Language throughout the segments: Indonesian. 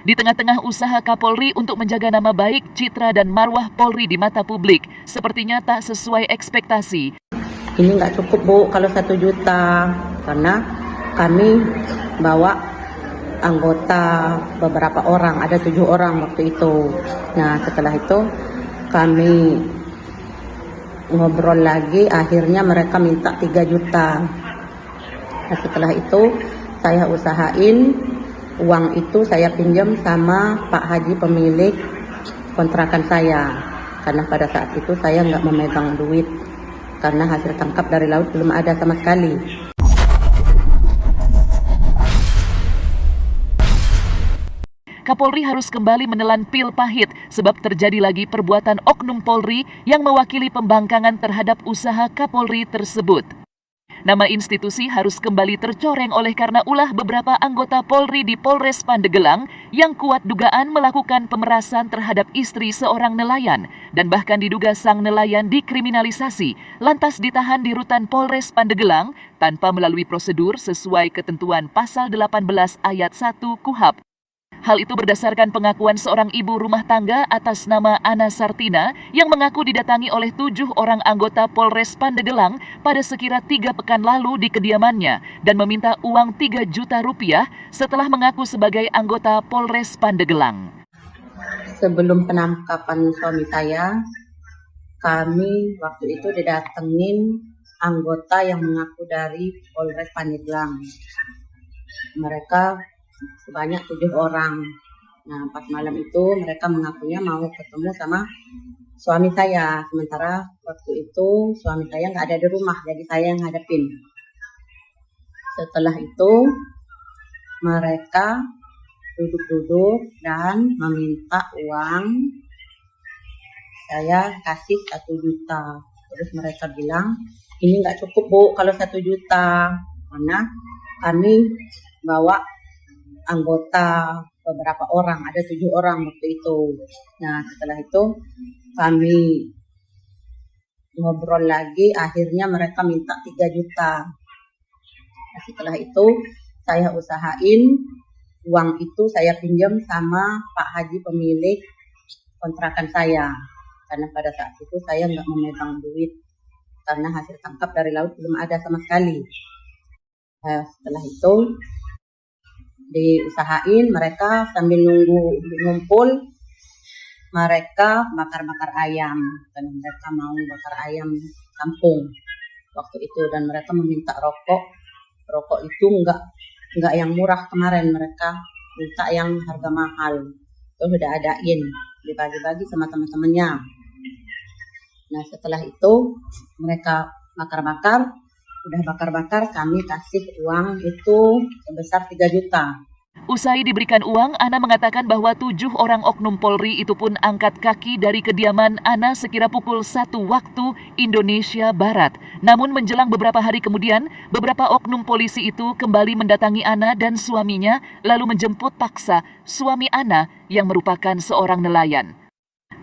Di tengah-tengah usaha Kapolri untuk menjaga nama baik, citra dan marwah Polri di mata publik, sepertinya tak sesuai ekspektasi. Ini nggak cukup Bu kalau 1 juta, karena kami bawa anggota beberapa orang, ada 7 orang waktu itu. Nah setelah itu kami ngobrol lagi, akhirnya mereka minta 3 juta. Nah setelah itu saya usahain, uang itu saya pinjam sama Pak Haji pemilik kontrakan saya, karena pada saat itu saya nggak memegang duit, karena hasil tangkap dari laut belum ada sama sekali. Kapolri harus kembali menelan pil pahit sebab terjadi lagi perbuatan oknum Polri yang mewakili pembangkangan terhadap usaha Kapolri tersebut. Nama institusi harus kembali tercoreng oleh karena ulah beberapa anggota Polri di Polres Pandeglang yang kuat dugaan melakukan pemerasan terhadap istri seorang nelayan dan bahkan diduga sang nelayan dikriminalisasi lantas ditahan di rutan Polres Pandeglang tanpa melalui prosedur sesuai ketentuan pasal 18 ayat 1 KUHP. Hal itu berdasarkan pengakuan seorang ibu rumah tangga atas nama Ana Sartina yang mengaku didatangi oleh 7 orang anggota Polres Pandeglang pada sekira 3 pekan lalu di kediamannya dan meminta uang 3 juta rupiah setelah mengaku sebagai anggota Polres Pandeglang. Sebelum penangkapan suami saya, kami waktu itu didatengin anggota yang mengaku dari Polres Pandeglang. Mereka sebanyak 7 orang. Nah, pas malam itu mereka mengakunya mau ketemu sama suami saya. Sementara waktu itu suami saya nggak ada di rumah, jadi saya yang ngadepin. Setelah itu mereka duduk-duduk dan meminta uang. Saya kasih 1 juta. Terus mereka bilang, ini nggak cukup Bu kalau 1 juta, karena kami bawa anggota beberapa orang, ada 7 orang waktu itu. Nah setelah itu kami ngobrol lagi, akhirnya mereka minta 3 juta. Nah, setelah itu saya usahain, uang itu saya pinjam sama Pak Haji pemilik kontrakan saya, karena pada saat itu saya nggak memegang duit, karena hasil tangkap dari laut belum ada sama sekali. Nah, setelah itu diusahain, mereka sambil nunggu ngumpul, mereka bakar-bakar ayam, dan mereka mau bakar ayam kampung waktu itu, dan mereka meminta rokok itu enggak yang murah kemarin, mereka minta yang harga mahal. Itu udah adain, dibagi-bagi sama teman-temannya. Nah setelah itu mereka bakar-bakar, udah bakar-bakar, kami kasih uang itu sebesar 3 juta. Usai diberikan uang, Ana mengatakan bahwa 7 orang oknum Polri itu pun angkat kaki dari kediaman Ana sekira pukul 1 waktu Indonesia Barat. Namun menjelang beberapa hari kemudian, beberapa oknum polisi itu kembali mendatangi Ana dan suaminya lalu menjemput paksa suami Ana yang merupakan seorang nelayan.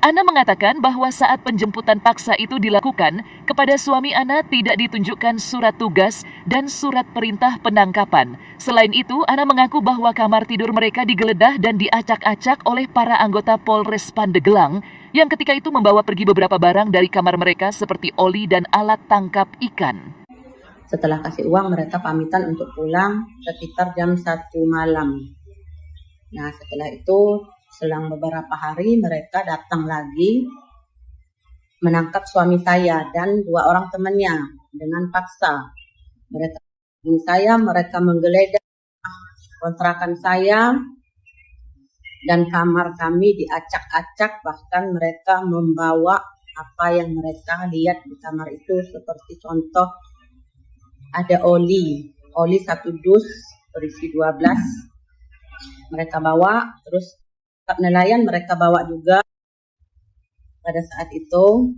Ana mengatakan bahwa saat penjemputan paksa itu dilakukan, kepada suami Ana tidak ditunjukkan surat tugas dan surat perintah penangkapan. Selain itu, Ana mengaku bahwa kamar tidur mereka digeledah dan diacak-acak oleh para anggota Polres Pandeglang yang ketika itu membawa pergi beberapa barang dari kamar mereka seperti oli dan alat tangkap ikan. Setelah kasih uang, mereka pamitan untuk pulang sekitar jam 1 malam. Nah setelah itu selang beberapa hari mereka datang lagi menangkap suami saya dan 2 orang temannya dengan paksa. Mereka menggeledah kontrakan saya dan kamar kami diacak-acak, bahkan mereka membawa apa yang mereka lihat di kamar itu, seperti contoh ada oli 1 dus berisi 12 mereka bawa, terus nelayan mereka bawa juga pada saat itu.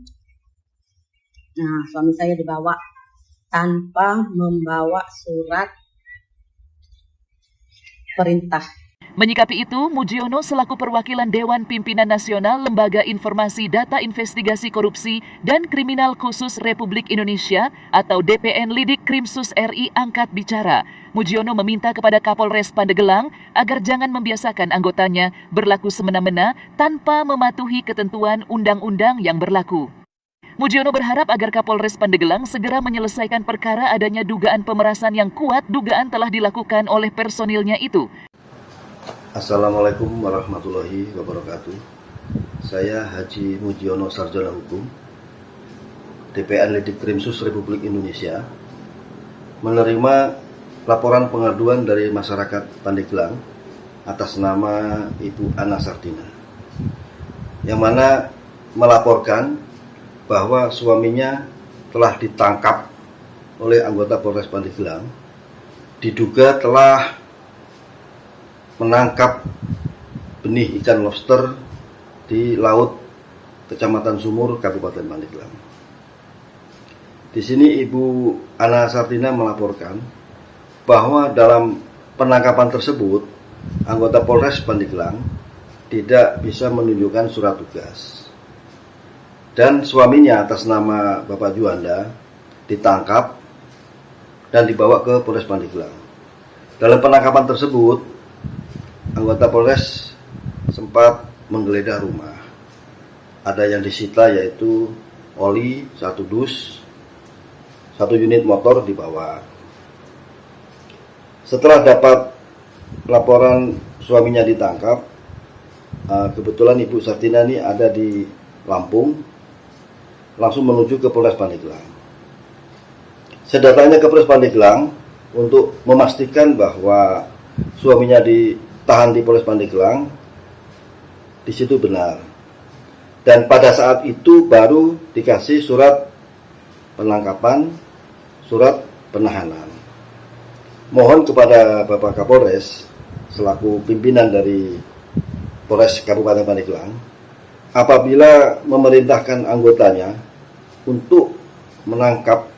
Nah suami saya dibawa tanpa membawa surat perintah. Menyikapi itu, Mujiono selaku perwakilan Dewan Pimpinan Nasional Lembaga Informasi Data Investigasi Korupsi dan Kriminal Khusus Republik Indonesia atau DPN Lidik Krimsus RI angkat bicara. Mujiono meminta kepada Kapolres Pandeglang agar jangan membiasakan anggotanya berlaku semena-mena tanpa mematuhi ketentuan undang-undang yang berlaku. Mujiono berharap agar Kapolres Pandeglang segera menyelesaikan perkara adanya dugaan pemerasan yang kuat dugaan telah dilakukan oleh personilnya itu. Assalamualaikum warahmatullahi wabarakatuh. Saya Haji Mujiono Sarjana Hukum, DPN Lidik Krimsus Republik Indonesia, menerima laporan pengaduan dari masyarakat Pandeglang atas nama Ibu Ana Sartina, yang mana melaporkan bahwa suaminya telah ditangkap oleh anggota Polres Pandeglang, diduga telah menangkap benih ikan lobster di laut Kecamatan Sumur, Kabupaten Pandeglang. Di sini Ibu Ana Sartina melaporkan bahwa dalam penangkapan tersebut anggota Polres Pandeglang tidak bisa menunjukkan surat tugas. Dan suaminya atas nama Bapak Juanda ditangkap dan dibawa ke Polres Pandeglang. Dalam penangkapan tersebut, anggota Polres sempat menggeledah rumah. Ada yang disita yaitu oli 1 dus, 1 unit motor dibawa. Setelah dapat laporan suaminya ditangkap, kebetulan Ibu Sartina ini ada di Lampung, langsung menuju ke Polres Pandeglang. Sedatangnya ke Polres Pandeglang untuk memastikan bahwa suaminya ditahan di Polres Pandeglang, di situ benar. Dan pada saat itu baru dikasih surat penangkapan, surat penahanan. Mohon kepada Bapak Kapolres selaku pimpinan dari Polres Kabupaten Pandeglang, apabila memerintahkan anggotanya untuk menangkap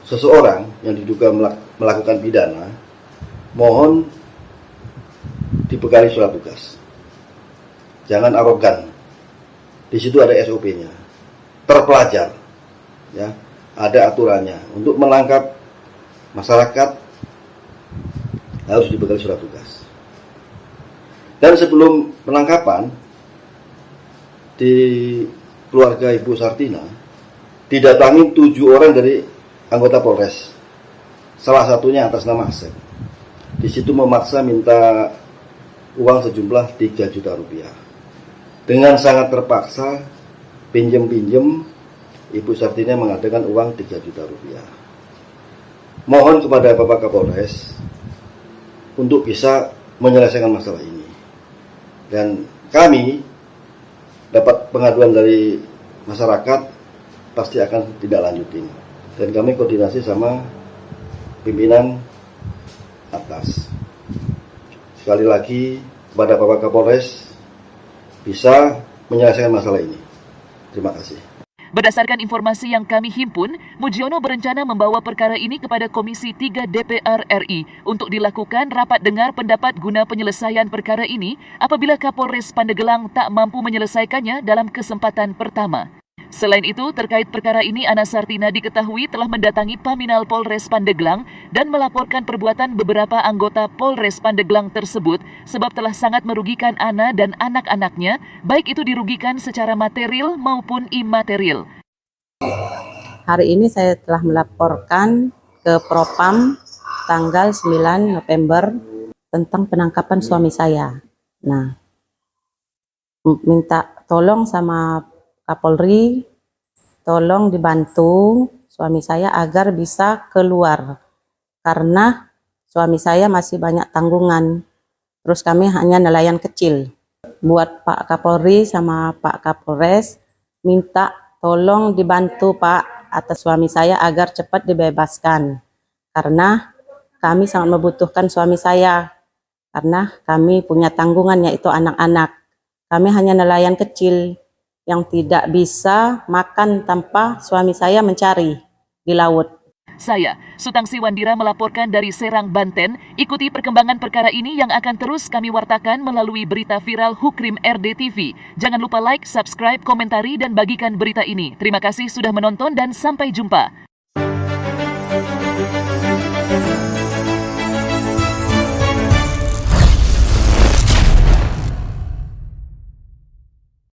seseorang yang diduga melakukan pidana, mohon dibekali surat tugas. Jangan arogan. Di situ ada SOP-nya. Terpelajar, ya, ada aturannya. Untuk menangkap masyarakat harus dibekali surat tugas. Dan sebelum penangkapan di keluarga Ibu Sartina didatangi 7 orang dari anggota Polres. Salah satunya atas nama Asep. Di situ memaksa minta uang sejumlah 3 juta rupiah. Dengan sangat terpaksa, pinjem-pinjem, Ibu Sartina mengadakan uang 3 juta rupiah. Mohon kepada Bapak Kapolres untuk bisa menyelesaikan masalah ini. Dan kami dapat pengaduan dari masyarakat, pasti akan tidak lanjutin. Dan kami koordinasi sama pimpinan atas. Sekali lagi kepada Bapak Kapolres bisa menyelesaikan masalah ini. Terima kasih. Berdasarkan informasi yang kami himpun, Mujiono berencana membawa perkara ini kepada Komisi 3 DPR RI untuk dilakukan rapat dengar pendapat guna penyelesaian perkara ini apabila Kapolres Pandeglang tak mampu menyelesaikannya dalam kesempatan pertama. Selain itu, terkait perkara ini, Ana Sartina diketahui telah mendatangi Paminal Polres Pandeglang dan melaporkan perbuatan beberapa anggota Polres Pandeglang tersebut sebab telah sangat merugikan Ana dan anak-anaknya, baik itu dirugikan secara material maupun imaterial. Hari ini saya telah melaporkan ke Propam tanggal 9 November tentang penangkapan suami saya. Nah, minta tolong sama Kapolri, tolong dibantu suami saya agar bisa keluar. Karena suami saya masih banyak tanggungan. Terus kami hanya nelayan kecil. Buat Pak Kapolri sama Pak Kapolres, minta tolong dibantu Pak atas suami saya agar cepat dibebaskan. Karena kami sangat membutuhkan suami saya. Karena kami punya tanggungan yaitu anak-anak. Kami hanya nelayan kecil yang tidak bisa makan tanpa suami saya mencari di laut. Saya, Sutangsi Wandira melaporkan dari Serang, Banten. Ikuti perkembangan perkara ini yang akan terus kami wartakan melalui berita viral Hukrim RDTV. Jangan lupa like, subscribe, komentari, dan bagikan berita ini. Terima kasih sudah menonton dan sampai jumpa.